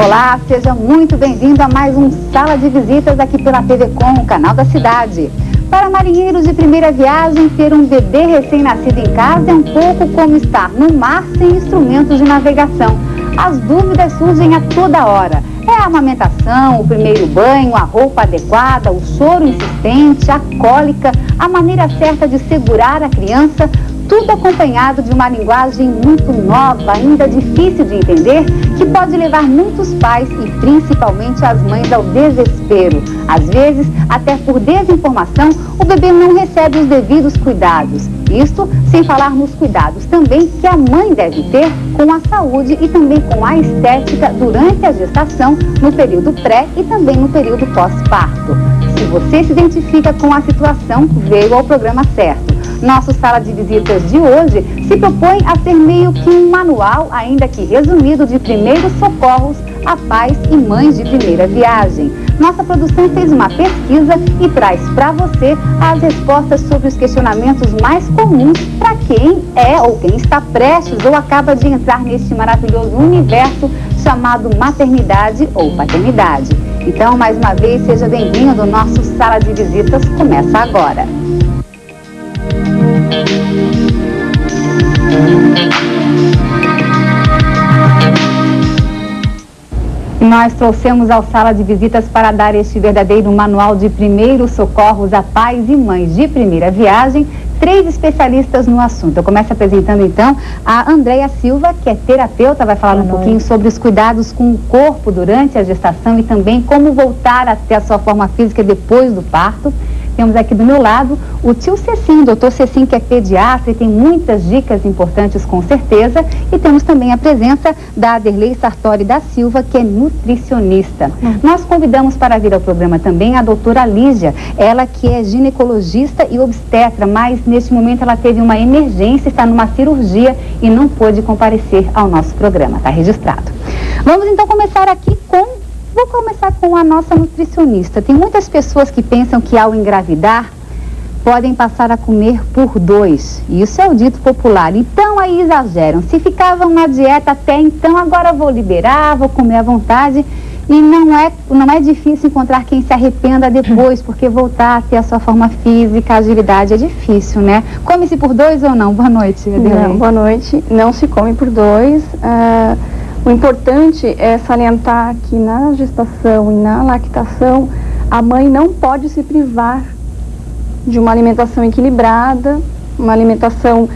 Olá, seja muito bem-vindo a mais um Sala de Visitas aqui pela TV Com, o canal da cidade. Para marinheiros de primeira viagem, ter um bebê recém-nascido em casa é um pouco como estar no mar sem instrumentos de navegação. As dúvidas surgem a toda hora. É a amamentação, o primeiro banho, a roupa adequada, o choro insistente, a cólica, a maneira certa de segurar a criança, tudo acompanhado de uma linguagem muito nova, ainda difícil de entender, que pode levar muitos pais e principalmente as mães ao desespero. Às vezes, até por desinformação, o bebê não recebe os devidos cuidados. Isto sem falar nos cuidados também que a mãe deve ter com a saúde e também com a estética durante a gestação, no período pré e também no período pós-parto. Se você se identifica com a situação, veio ao programa certo. Nosso Sala de Visitas de hoje se propõe a ser meio que um manual, ainda que resumido, de primeiros socorros a pais e mães de primeira viagem. Nossa produção fez uma pesquisa e traz para você as respostas sobre os questionamentos mais comuns para quem é ou quem está prestes ou acaba de entrar neste maravilhoso universo chamado maternidade ou paternidade. Então, mais uma vez, seja bem-vindo. O nosso Sala de Visitas começa agora. Nós trouxemos ao Sala de Visitas para dar este verdadeiro manual de primeiros socorros a pais e mães de primeira viagem, 3 especialistas no assunto. Eu começo apresentando então a Andréia Silva, que é terapeuta, vai falar um pouquinho sobre os cuidados com o corpo durante a gestação e também como voltar até a sua forma física depois do parto. Temos aqui do meu lado o tio Cecim, doutor Cecim, que é pediatra e tem muitas dicas importantes com certeza. E temos também a presença da Aderlei Sartori da Silva, que é nutricionista. Nós convidamos para vir ao programa também a doutora Lígia, ela que é ginecologista e obstetra, mas neste momento ela teve uma emergência, está numa cirurgia e não pôde comparecer ao nosso programa, está registrado. Vamos então começar aqui com... Vou começar com a nossa nutricionista. Tem muitas pessoas que pensam que ao engravidar podem passar a comer por 2. Isso é o dito popular. Então aí exageram. Se ficavam na dieta até então, agora vou liberar, vou comer à vontade. E não é difícil encontrar quem se arrependa depois, porque voltar a ter a sua forma física, a agilidade é difícil, né? Come-se por 2 ou não? Boa noite, Adelei. Não, boa noite. Não se come por 2. O importante é salientar que na gestação e na lactação, a mãe não pode se privar de uma alimentação equilibrada, uma alimentação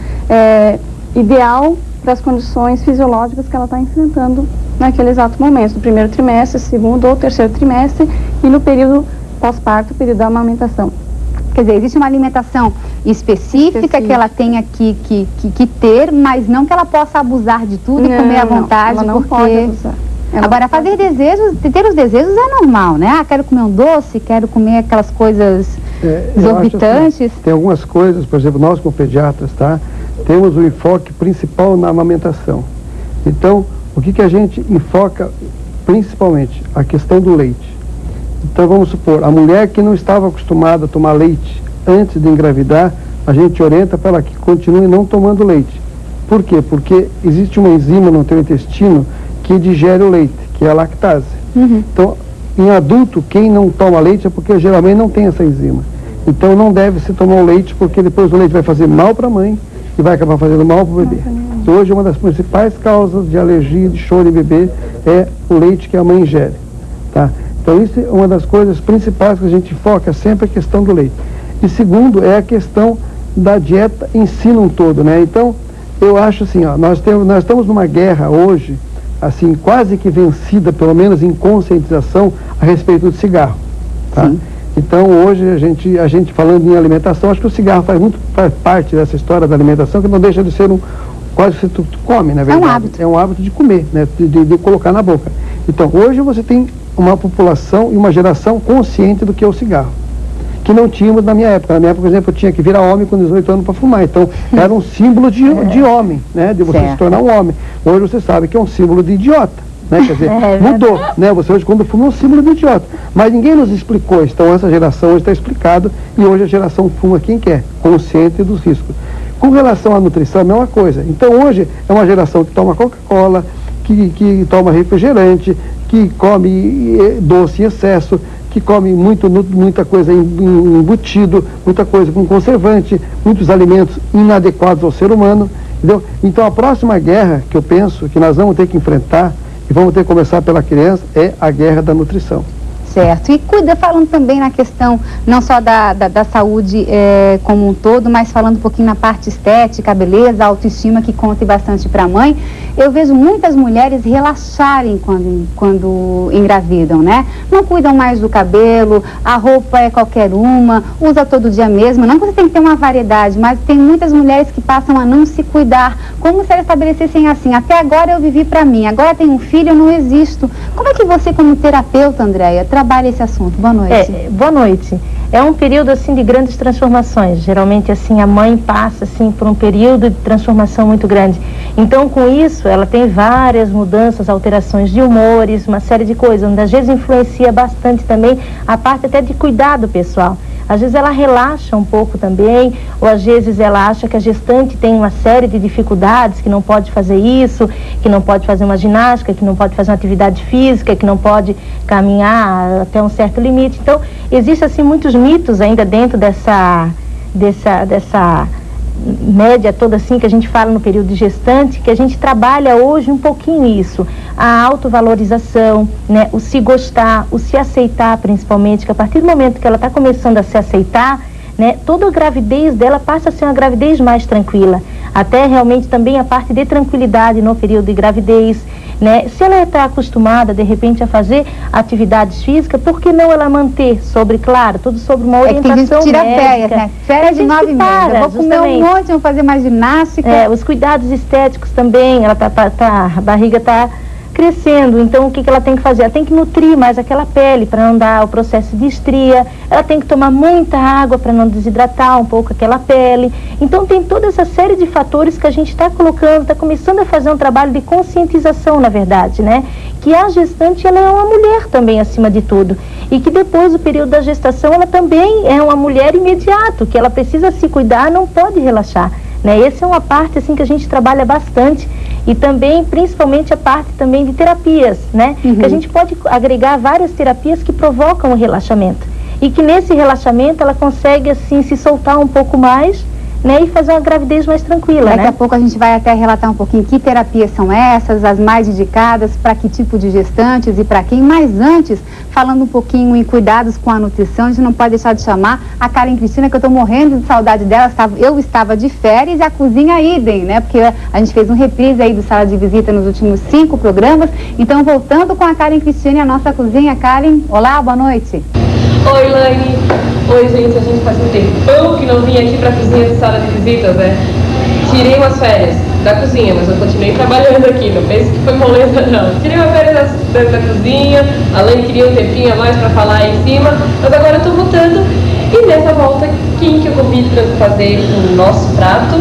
ideal para as condições fisiológicas que ela está enfrentando naquele exato momento, no primeiro trimestre, segundo ou terceiro trimestre e no período pós-parto, período da amamentação. Quer dizer, existe uma alimentação específica que ela tenha que ter, mas não que ela possa abusar de tudo e comer à vontade, ela não porque... pode abusar. Agora, fazer desejos, ter os desejos é normal, né? Ah, quero comer um doce, quero comer aquelas coisas exorbitantes. Assim, tem algumas coisas, por exemplo, nós como pediatras, tá? Temos o enfoque principal na amamentação. Então, o que a gente enfoca principalmente? A questão do leite. Então, vamos supor, a mulher que não estava acostumada a tomar leite antes de engravidar, a gente orienta para ela que continue não tomando leite. Por quê? Porque existe uma enzima no teu intestino que digere o leite, que é a lactase. Então, em adulto, quem não toma leite é porque geralmente não tem essa enzima. Então, não deve se tomar o leite, porque depois o leite vai fazer mal para a mãe e vai acabar fazendo mal para o bebê. Hoje, uma das principais causas de alergia, de choro em bebê, é o leite que a mãe ingere, tá? Então, isso é uma das coisas principais que a gente foca sempre, a questão do leite. E segundo, é a questão da dieta em si num todo, né? Então, eu acho assim, ó, nós estamos numa guerra hoje, assim, quase que vencida, pelo menos em conscientização, a respeito do cigarro, tá? Sim. Então, hoje, a gente falando em alimentação, acho que o cigarro faz parte dessa história da alimentação, que não deixa de ser quase que tu come, na verdade. É um hábito. É um hábito de comer, né? De colocar na boca. Então, hoje você tem uma população e uma geração consciente do que é o cigarro, que não tínhamos na minha época. Na minha época, por exemplo, eu tinha que virar homem com 18 anos para fumar. Então, era um símbolo de homem, né? De você se tornar um homem. Hoje você sabe que é um símbolo de idiota, né? Quer dizer, mudou, né? Você hoje, quando fuma, é um símbolo de idiota. Mas ninguém nos explicou. Então, essa geração hoje está explicado e hoje a geração fuma quem quer, consciente dos riscos. Com relação à nutrição, é a mesma coisa. Então, hoje é uma geração que toma Coca-Cola, que toma refrigerante, que come doce em excesso, que come muita coisa embutido, muita coisa com conservante, muitos alimentos inadequados ao ser humano, entendeu? Então a próxima guerra que eu penso que nós vamos ter que enfrentar, e vamos ter que começar pela criança, é a guerra da nutrição. Certo. E falando também na questão não só da saúde como um todo, mas falando um pouquinho na parte estética, a beleza, a autoestima, que conta bastante para a mãe, eu vejo muitas mulheres relaxarem quando engravidam, né? Não cuidam mais do cabelo, a roupa é qualquer uma, usa todo dia mesmo. Não que você tem que ter uma variedade, mas tem muitas mulheres que passam a não se cuidar, como se elas estabelecessem assim: até agora eu vivi para mim, agora tenho um filho, eu não existo. Como é que você, como terapeuta, Andréia, trabalha esse assunto? Boa noite. Boa noite. É um período assim de grandes transformações. Geralmente assim a mãe passa assim por um período de transformação muito grande. Então com isso ela tem várias mudanças, alterações de humores, uma série de coisas, onde às vezes influencia bastante também a parte até de cuidado pessoal. Às vezes ela relaxa um pouco também, ou às vezes ela acha que a gestante tem uma série de dificuldades, que não pode fazer isso, que não pode fazer uma ginástica, que não pode fazer uma atividade física, que não pode caminhar até um certo limite. Então, existem assim muitos mitos ainda dentro dessa média toda assim que a gente fala no período de gestante, que a gente trabalha hoje um pouquinho isso, a autovalorização, né, o se gostar, o se aceitar principalmente, que a partir do momento que ela está começando a se aceitar, né, toda a gravidez dela passa a ser uma gravidez mais tranquila, até realmente também a parte de tranquilidade no período de gravidez, né? Se ela está acostumada, de repente, a fazer atividades físicas, por que não ela manter tudo sobre uma orientação médica? Tem gente que tira férias, né? Férias de 9 meses. Eu vou comer um monte, vou fazer mais ginástica. Os cuidados estéticos também, a barriga está crescendo, então o que ela tem que fazer? Ela tem que nutrir mais aquela pele para não dar o processo de estria, ela tem que tomar muita água para não desidratar um pouco aquela pele. Então tem toda essa série de fatores que a gente está colocando, está começando a fazer um trabalho de conscientização, na verdade, né? Que a gestante, ela é uma mulher também, acima de tudo, e que depois do período da gestação, ela também é uma mulher imediato, que ela precisa se cuidar, não pode relaxar, né? Essa é uma parte assim que a gente trabalha bastante, e também, principalmente, a parte também de terapias, né? Que a gente pode agregar várias terapias que provocam o relaxamento, e que nesse relaxamento ela consegue assim se soltar um pouco mais, né, e fazer uma gravidez mais tranquila. Daqui a pouco a gente vai até relatar um pouquinho que terapias são essas, as mais indicadas, para que tipo de gestantes e para quem. Mas antes, falando um pouquinho em cuidados com a nutrição, a gente não pode deixar de chamar a Karen Cristina, que eu estou morrendo de saudade dela. Eu estava de férias e a cozinha idem, né? Porque a gente fez um reprise aí do Sala de Visita nos últimos 5 programas. Então, voltando com a Karen Cristina e a nossa cozinha. Karen, olá, boa noite. Oi, Lani. Oi, gente, a gente faz um tempão que não vinha aqui pra cozinha de Sala de Visitas, né? Tirei umas férias da cozinha, mas eu continuei trabalhando aqui, não pense que foi moleza, não. Tirei uma férias da cozinha, a Lani queria um tempinho a mais pra falar aí em cima, mas agora eu tô voltando. E nessa volta, quem que eu convido pra fazer o nosso prato?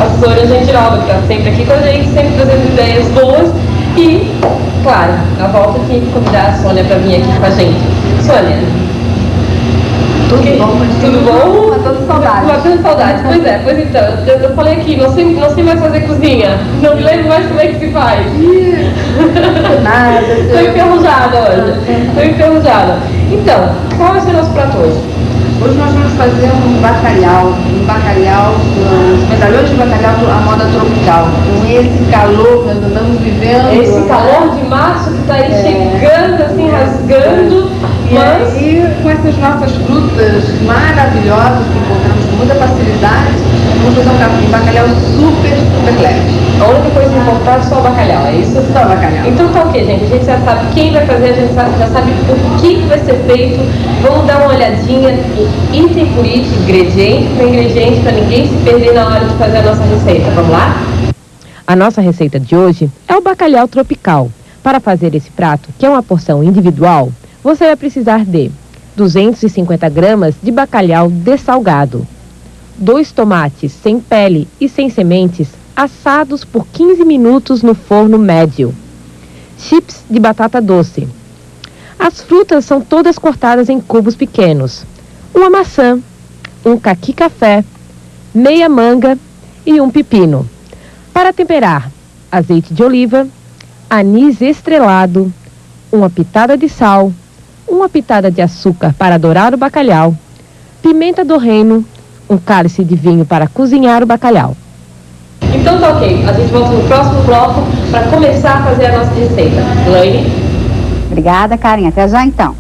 A Sônia Gentilova, que tá sempre aqui com a gente, sempre trazendo ideias boas. E, claro, na volta tinha que convidar a Sônia pra vir aqui com a gente. Sônia. Tudo bom? Matando saudades. Matando saudades. Pois então, eu falei aqui, não sei mais fazer cozinha. Não me lembro mais como é que se faz. Nada. Estou enferrujada hoje. Então, qual vai ser o nosso prato hoje? Hoje nós vamos fazer um bacalhau, os medalhões de bacalhau à moda tropical. Com esse calor que nós andamos vivendo. Esse calor de março que está aí chegando, assim, rasgando. Mas... E com essas nossas frutas maravilhosas que encontramos com muita facilidade, vamos fazer um bacalhau super leve. A única coisa importante é só o bacalhau, é isso? Só o bacalhau. Então tá ok, gente. A gente já sabe quem vai fazer, a gente já sabe o que vai ser feito. Vamos dar uma olhadinha item por item, ingrediente por ingrediente, para ninguém se perder na hora de fazer a nossa receita. Vamos lá? A nossa receita de hoje é o bacalhau tropical. Para fazer esse prato, que é uma porção individual, você vai precisar de 250 gramas de bacalhau dessalgado, 2 tomates sem pele e sem sementes, assados por 15 minutos no forno médio, chips de batata doce. As frutas são todas cortadas em cubos pequenos, uma maçã, um caqui-café, meia manga e um pepino. Para temperar, azeite de oliva, anis estrelado, uma pitada de sal, uma pitada de açúcar para dourar o bacalhau, pimenta do reino, um cálice de vinho para cozinhar o bacalhau. Então tá ok, a gente volta no próximo bloco para começar a fazer a nossa receita. Laine? Obrigada, Karen. Até já, então.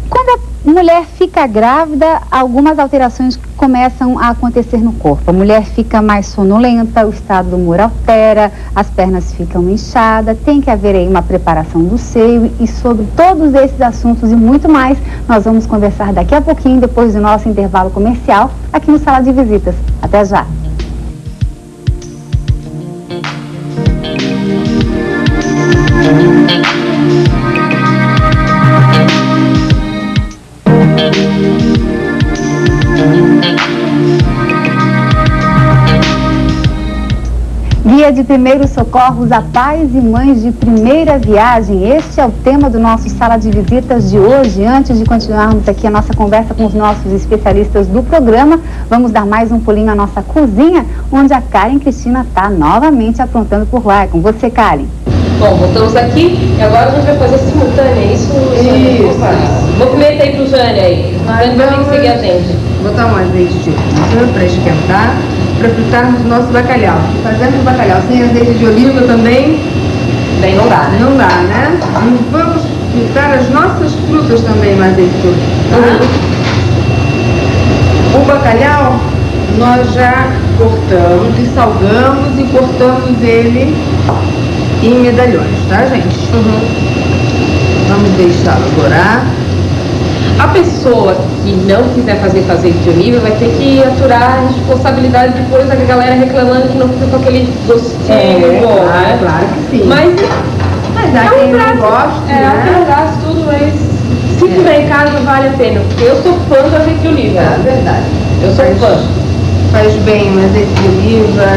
Quando a mulher fica grávida, algumas alterações começam a acontecer no corpo. A mulher fica mais sonolenta, o estado do humor altera, as pernas ficam inchadas, tem que haver aí uma preparação do seio, e sobre todos esses assuntos e muito mais, nós vamos conversar daqui a pouquinho, depois do nosso intervalo comercial, aqui no Sala de Visitas. Até já! Guia de Primeiros Socorros a pais e mães de primeira viagem. Este é o tema do nosso Sala de Visitas de hoje. Antes de continuarmos aqui a nossa conversa com os nossos especialistas do programa, vamos dar mais um pulinho na nossa cozinha, onde a Karen Cristina está novamente aprontando por lá. É com você, Karen. Bom, voltamos aqui e agora a gente vai fazer simultânea, isso? Movimenta aí pro Jane aí. Jane vai ter que seguir a gente. Botar um azeite de oliva para esquentar, para fritarmos o nosso bacalhau. Fazendo o bacalhau sem azeite de oliva também, Bem, não dá, né? não dá, né? E vamos fritar as nossas frutas também no azeite de oliva, tá? O bacalhau nós já cortamos e salgamos e cortamos ele em medalhões, tá, gente? Vamos deixá-lo dourar. A pessoa que não quiser fazer com azeite de oliva vai ter que aturar a responsabilidade depois da galera reclamando que não fica com aquele gostinho bom, né? Claro que sim. Mas há quem não goste, né? um gasto tudo, mas se tiver em casa vale a pena, porque eu sou fã do azeite de oliva. É verdade. Eu sou fã. Faz bem o azeite de oliva.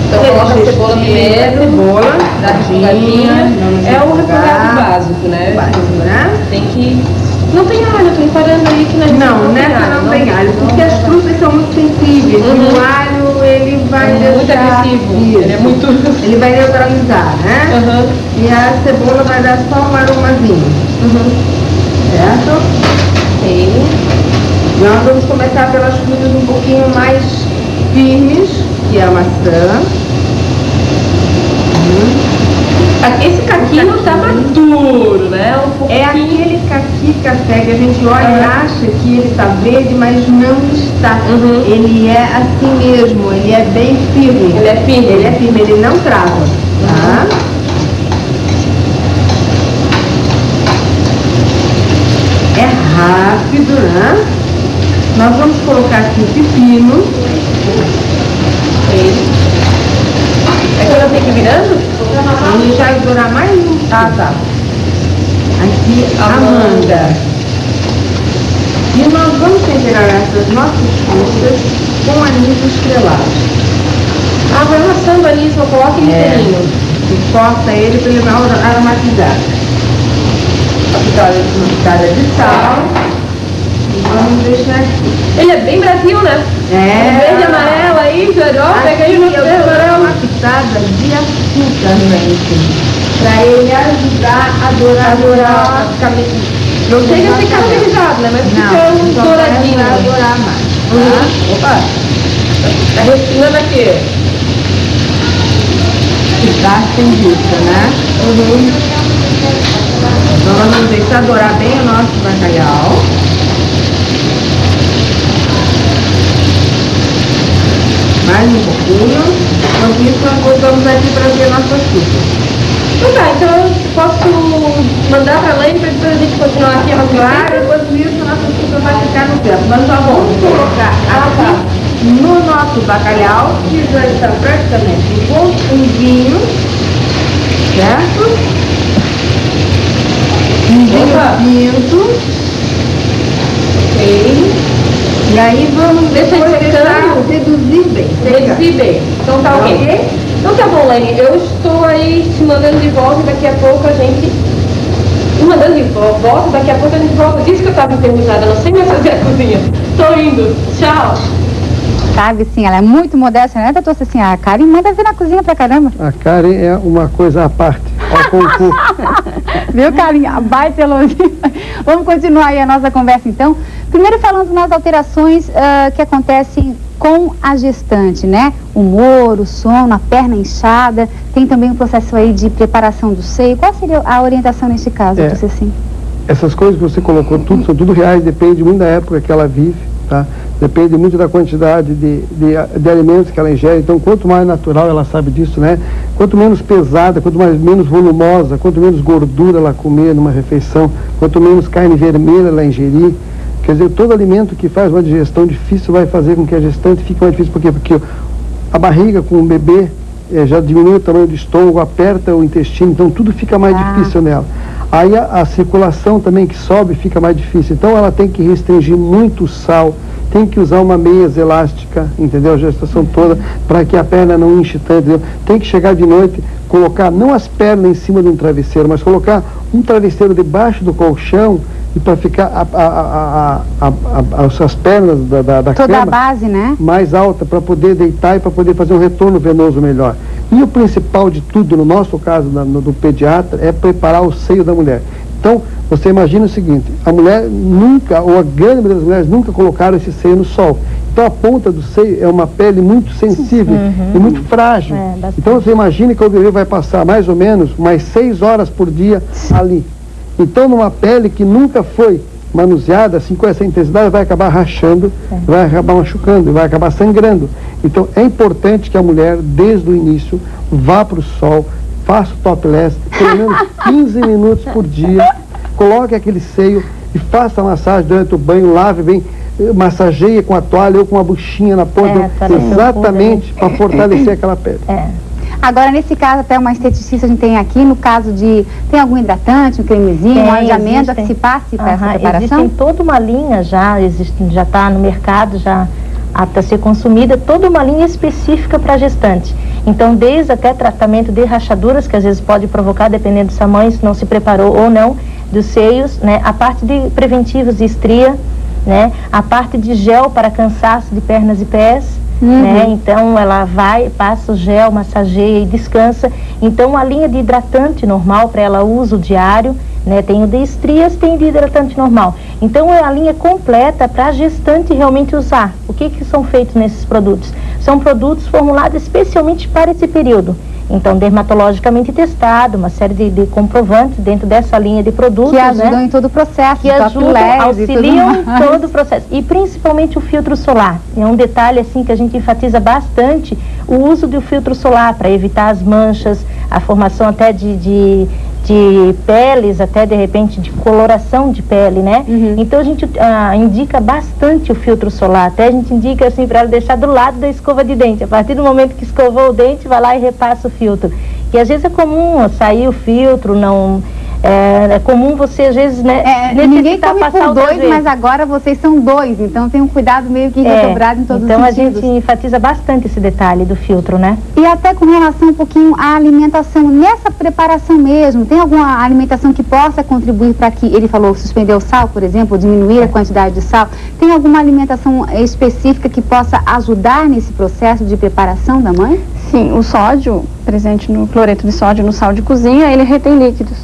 Então coloca a cebola primeiro, cebola, dadinha. É o refogado básico, né? Básico, né? Tem que... Não tem alho, eu tô reparando aí que Não, nessa não tem alho, porque as frutas são muito sensíveis. E o alho, ele vai muito deixar... agressivo. Isso. Ele é muito... Ele vai neutralizar, né? E a cebola vai dar só um aromazinho. Certo? Ok. Nós vamos começar pelas frutas um pouquinho mais firmes, que é a maçã. Esse caquinho tá maduro, né? Um pouquinho. É aquele caqui café que a gente olha e acha que ele está verde, mas não está. Ele é assim mesmo, ele é bem firme. Ele é firme. Ele é firme, ele não trava. Tá? É rápido, né? Nós vamos colocar aqui o pepino. É que eu tenho que ir virando? Vamos deixar dourar mais um. Tá. Aqui, Amanda. E nós vamos temperar essas nossas frutas com anis estrelado. Vai amassando ali, só coloca ele inteirinho. E corta ele para ele não aromatizar. Uma pitada de sal. E vamos deixar aqui. Ele é bem Brasil, né? Verde e amarelo aí, Joró, pega aí no verde e amarelo. Uma pitada de açúcar, gente. Para ele ajudar a dourar. Não chega a ser caramelizado, né? Mas fica um douradinho. Para dourar mais. Opa! Tá respirando aqui. Tá sem vista, né? Então nós vamos deixar dourar bem o nosso bacalhau. Mais um pouquinho. Enquanto isso, nós voltamos aqui para ver nossas frutas. Então eu posso mandar para a Laine para depois a gente continuar aqui a nossa Claro, enquanto isso, a nossa fruta vai ficar no tempo. Nós já vamos colocar aqui no nosso bacalhau, que já está praticamente com um vinho, certo? Um vinho tinto. Ok. E aí vamos Deixa depois ele deixar secando. reduzir bem. Reduzir bem. Então tá ok. Ok? Então tá bom, Laine. Eu estou aí te mandando de volta e daqui a pouco a gente... Mandando de volta, daqui a pouco a gente volta. Disse que eu estava enferrujada, não sei mais fazer a cozinha. Tô indo. Tchau. Sabe, sim, ela é muito modesta, né? Eu trouxe assim, a Karen manda vir na cozinha pra caramba. A Karen é uma coisa à parte. ao concurso. Viu, Carlinha? Baita elogio. Vamos continuar aí a nossa conversa, então. Primeiro falando nas alterações que acontecem com a gestante, né? Humor, o sono, a perna inchada. Tem também o processo aí de preparação do seio. Qual seria a orientação nesse caso, doutor Cecim? Essas coisas que você colocou, são tudo reais, depende muito da época que ela vive, tá? Depende muito da quantidade de alimentos que ela ingere. Então, quanto mais natural, ela sabe disso, né? Quanto menos pesada, menos volumosa, quanto menos gordura ela comer numa refeição, quanto menos carne vermelha ela ingerir. Quer dizer, todo alimento que faz uma digestão difícil vai fazer com que a gestante fique mais difícil. Por quê? Porque a barriga com o bebê já diminui o tamanho do estômago, aperta o intestino, então tudo fica mais difícil nela. Aí a circulação também que sobe fica mais difícil. Então ela tem que restringir muito o sal, tem que usar uma meias elástica, entendeu? A gestação toda, para que a perna não enche tanto, entendeu? Tem que chegar de noite, colocar não as pernas em cima de um travesseiro, mas colocar um travesseiro debaixo do colchão e para ficar as pernas da toda cama a base, né? mais alta, para poder deitar e para poder fazer um retorno venoso melhor. E o principal de tudo, no nosso caso, do pediatra, é preparar o seio da mulher. Então, você imagina o seguinte, a mulher nunca, ou a grande maioria das mulheres nunca colocaram esse seio no sol. Então a ponta do seio é uma pele muito sensível e muito frágil. Então você imagina que o bebê vai passar mais ou menos umas 6 horas por dia ali. Então numa pele que nunca foi manuseada, assim com essa intensidade, vai acabar rachando, vai acabar machucando, vai acabar sangrando. Então é importante que a mulher, desde o início, vá para o sol, faça o topless, pelo menos 15 minutos por dia, coloque aquele seio e faça a massagem durante o banho, lave bem, massageia com a toalha ou com uma buchinha na ponta, exatamente para fortalecer aquela pele. Agora, nesse caso, até uma esteticista a gente tem aqui, no caso de, tem algum hidratante, um cremezinho, um alongamento que se passe para essa preparação? Existem toda uma linha já está no mercado, já apta a ser consumida, toda uma linha específica para gestante. Então, desde até tratamento de rachaduras, que às vezes pode provocar, dependendo se a mãe não se preparou ou não, dos seios, né? A parte de preventivos de estria, né? A parte de gel para cansaço de pernas e pés, né? Então ela vai, passa o gel, massageia e descansa. Então a linha de hidratante normal para ela uso diário, né? Tem o de estrias, tem de hidratante normal. Então é a linha completa para a gestante realmente usar. O que são feitos nesses produtos? São produtos formulados especialmente para esse período. Então, dermatologicamente testado, uma série de comprovantes dentro dessa linha de produtos. Que ajudam, né? Em todo o processo. Que ajudam, auxiliam em todo o processo. E principalmente o filtro solar. É um detalhe assim que a gente enfatiza bastante, o uso do filtro solar para evitar as manchas, a formação até de peles, até de repente de coloração de pele, né? Então a gente indica bastante o filtro solar, até a gente indica assim para ela deixar do lado da escova de dente. A partir do momento que escovou o dente, vai lá e repassa o filtro. E às vezes é comum sair o filtro, não... É comum você, às vezes, né? Ninguém come por 2, mas agora vocês são 2, então tem um cuidado meio que redobrado em todos os sentidos. Então a gente enfatiza bastante esse detalhe do filtro, né? E até com relação um pouquinho à alimentação, nessa preparação mesmo, tem alguma alimentação que possa contribuir para que, ele falou, suspender o sal, por exemplo, diminuir a quantidade de sal, tem alguma alimentação específica que possa ajudar nesse processo de preparação da mãe? Sim, o sódio presente no cloreto de sódio no sal de cozinha, ele retém líquidos,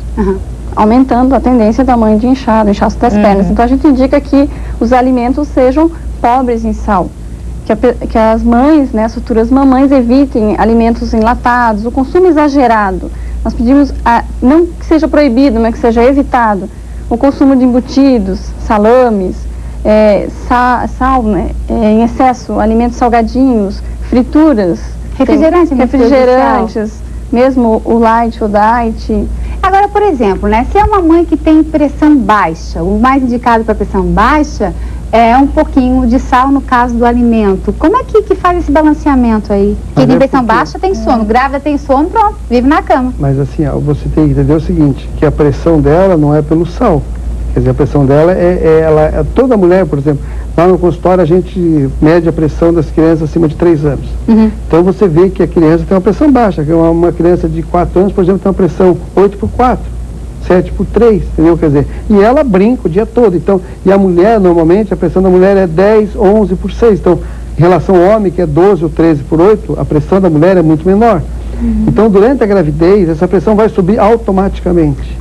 aumentando a tendência da mãe de inchaço das pernas. Então a gente indica que os alimentos sejam pobres em sal, que as mães, né, as futuras mamães, evitem alimentos enlatados, o consumo exagerado. Nós pedimos, não que seja proibido, mas que seja evitado o consumo de embutidos, salames, sal, né, em excesso, alimentos salgadinhos, frituras, refrigerantes, mesmo o light, o diet. Agora, por exemplo, né, se é uma mãe que tem pressão baixa, o mais indicado para pressão baixa é um pouquinho de sal no caso do alimento. Como é que faz esse balanceamento aí? Quem tem pressão baixa tem sono, grávida tem sono, pronto, vive na cama. Mas assim, você tem que entender o seguinte, que a pressão dela não é pelo sal. Quer dizer, a pressão dela toda mulher, por exemplo, lá no consultório a gente mede a pressão das crianças acima de 3 anos. Então você vê que a criança tem uma pressão baixa, que uma criança de 4 anos, por exemplo, tem uma pressão 8/4, 7/3, entendeu? Quer dizer, e ela brinca o dia todo. Então, e a mulher, normalmente, a pressão da mulher é 10, 11/6. Então, em relação ao homem, que é 12 ou 13/8, a pressão da mulher é muito menor. Então, durante a gravidez, essa pressão vai subir automaticamente.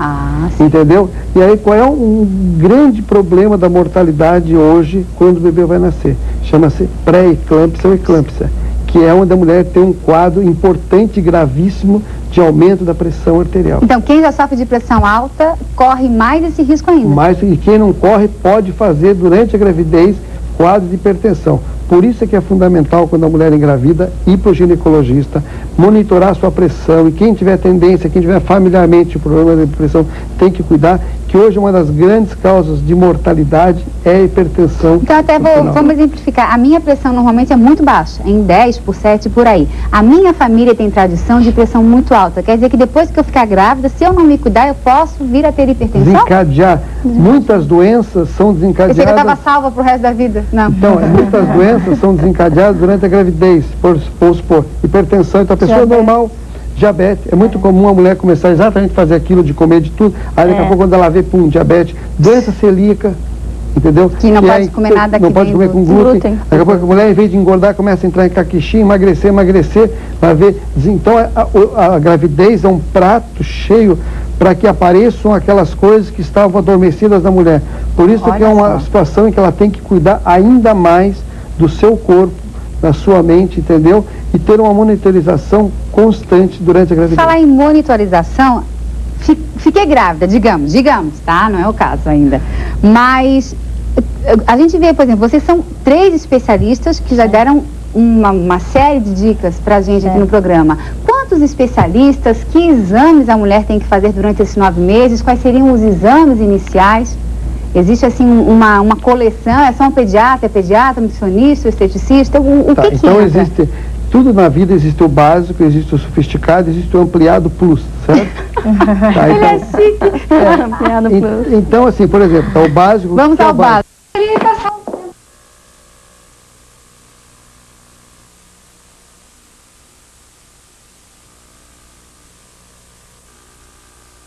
Sim. Entendeu? E aí, qual é um grande problema da mortalidade hoje, quando o bebê vai nascer? Chama-se pré-eclâmpsia ou eclâmpsia, que é onde a mulher tem um quadro importante e gravíssimo de aumento da pressão arterial. Então, quem já sofre de pressão alta, corre mais esse risco ainda. E quem não corre, pode fazer, durante a gravidez, quadro de hipertensão. Por isso é que é fundamental, quando a mulher engravida, ir para o ginecologista, monitorar a sua pressão, e quem tiver tendência, quem tiver familiarmente o problema de pressão, tem que cuidar, que hoje uma das grandes causas de mortalidade é a hipertensão. Então, até vamos exemplificar. A minha pressão normalmente é muito baixa, em 10 por 7 por aí. A minha família tem tradição de pressão muito alta. Quer dizer que depois que eu ficar grávida, se eu não me cuidar, eu posso vir a ter hipertensão? Desencadear. Muitas doenças são desencadeadas... Pensei que eu estava salva pro resto da vida. Não. Então, muitas doenças são desencadeadas durante a gravidez, por supor, hipertensão. Então, a pessoa normal, diabetes. É muito comum a mulher começar exatamente a fazer aquilo de comer de tudo, aí daqui a pouco, quando ela vê, diabetes, doença celíaca, entendeu? Que não pode comer nada que não pode comer com glúten. Daqui a pouco a mulher, em vez de engordar, começa a entrar em caquixi, emagrecer, vai ver. Então, a gravidez é um prato cheio para que apareçam aquelas coisas que estavam adormecidas na mulher. Por isso que é uma situação em que ela tem que cuidar ainda mais do seu corpo, da sua mente, entendeu? E ter uma monitorização constante durante a gravidez. Falar em monitorização, fiquei grávida, digamos, tá? Não é o caso ainda. Mas a gente vê, por exemplo, vocês são 3 especialistas que já deram uma série de dicas pra gente aqui no programa. Quantos especialistas, que exames a mulher tem que fazer durante esses 9 meses? Quais seriam os exames iniciais? Existe, assim, uma coleção? É só um pediatra, nutricionista, esteticista? O que então, é? Existe, tudo na vida existe o básico, existe o sofisticado, existe o ampliado plus, certo? Ele é chique. Ampliado plus. Então, assim, por exemplo, o básico... Vamos ao básico.